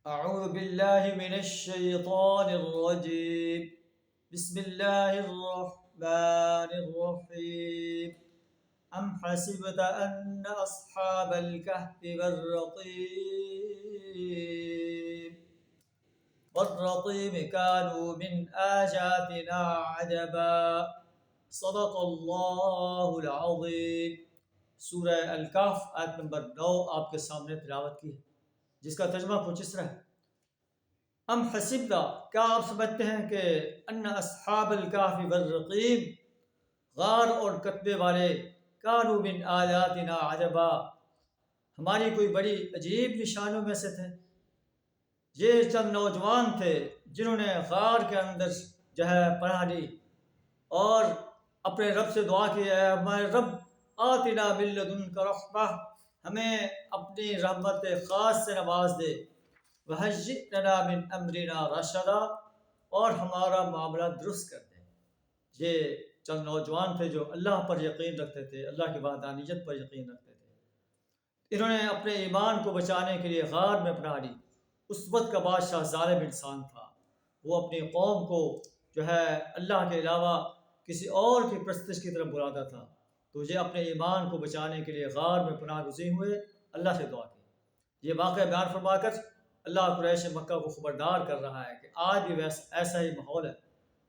أعوذ بالله من الشيطان الرجيم. بسم الله الرحمن الرحيم. أم حسبت أن أصحاب الكهف والرقيم كانوا من آياتنا عجبا. صدق اللہ العظیم. سورہ الکہف آیت نمبر 9 آپ کے سامنے تلاوت کی ہے، جس کا ترجمہ کچھ اس طرح ہے: ام حسبتا، کیا آپ سمجھتے ہیں کہ ان اصحاب الکہف والرقیم، غار اور کتبے والے، کانوا من آیاتنا عجبا، ہماری کوئی بڑی عجیب نشانوں میں سے تھے. یہ چند نوجوان تھے جنہوں نے غار کے اندر پناہ لی اور اپنے رب سے دعا کی، اے ہمارے رب، آتنا من لدنک رحمہ، ہمیں اپنی رحمت خاص سے نواز دے، وہیئ لنا من امرنا رشدا، اور ہمارا معاملہ درست کر دے. یہ چند نوجوان تھے جو اللہ پر یقین رکھتے تھے، اللہ کی وحدانیت پر یقین رکھتے تھے. انہوں نے اپنے ایمان کو بچانے کے لیے غار میں پناہ لی. اس وقت کا بادشاہ ظالم انسان تھا، وہ اپنی قوم کو اللہ کے علاوہ کسی اور کی پرستش کی طرف بلاتا تھا. تو یہ اپنے ایمان کو بچانے کے لیے غار میں پناہ گزین ہوئے، اللہ سے دعا کی. یہ واقعہ بیان فرما کر اللہ قریش مکہ کو خبردار کر رہا ہے کہ آج بھی ایسا ہی ماحول ہے،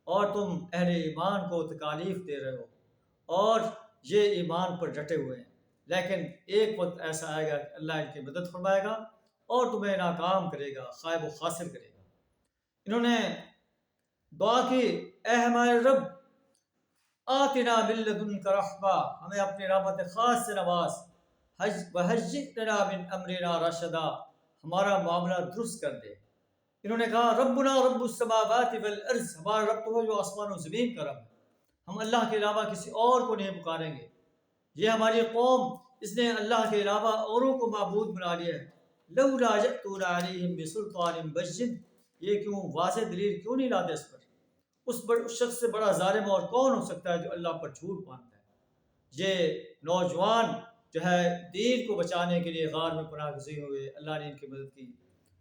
اور تم اہل ایمان کو تکالیف دے رہے ہو اور یہ ایمان پر ڈٹے ہوئے ہیں. لیکن ایک وقت ایسا آئے گا کہ اللہ ان کی مدد فرمائے گا اور تمہیں ناکام کرے گا، خائب و خاسر کرے گا. انہوں نے دعا کی، اے ہمارے رب، آتنا من لدنک رحمہ، ہمیں اپنی رحمت خاص سے نواز، وہیئ لنا من امرنا رشدا، ہمارا معاملہ درست کر دے. انہوں نے کہا، ربنا رب السماوات والارض، ہمارا رب تو ہے جو آسمان و زمین کا رب ہے، ہم اللہ کے علاوہ کسی اور کو نہیں پکاریں گے. یہ ہماری قوم، اس نے اللہ کے علاوہ اوروں کو معبود بنا لیا ہے. لولا یأتون علیہم بسلطان بین، یہ کیوں واضح دلیل کیوں نہیں لاتے اس پر؟ اس شخص سے بڑا ظالم اور کون ہو سکتا ہے جو اللہ پر جھوٹ باندھتا ہے؟ یہ نوجوان دین کو بچانے کے لیے غار میں پناہ گزین ہوئے، اللہ نے ان کی مدد کی.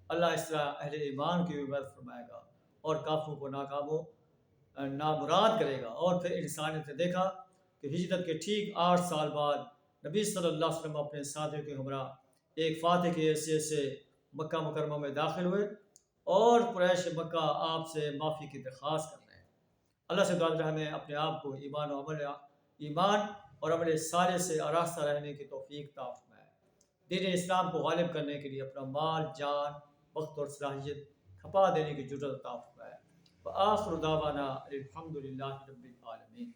اللہ اس طرح اہل ایمان کی بھی مدد فرمائے گا اور کافروں کو ناکام و نامراد کرے گا. اور پھر انسانیت نے دیکھا کہ ہجرت کے ٹھیک 8 سال بعد نبی صلی اللہ علیہ وسلم اپنے ساتھیوں کے ہمراہ ایک فاتح کی حیثیت سے مکہ مکرمہ میں داخل ہوئے اور قریش مکہ آپ سے معافی کی درخواست کر رہے ہیں. اللہ سے دعا کریں ہمیں اپنے آپ کو ایمان اور عمل صالح سے آراستہ رہنے کی توفیق عطا فرمائے. دین اسلام کو غالب کرنے کے لیے اپنا مال، جان، وقت اور صلاحیت کھپا دینے کی جرأت عطا فرمائے. وآخر دعوانا الحمد للہ رب العالمین.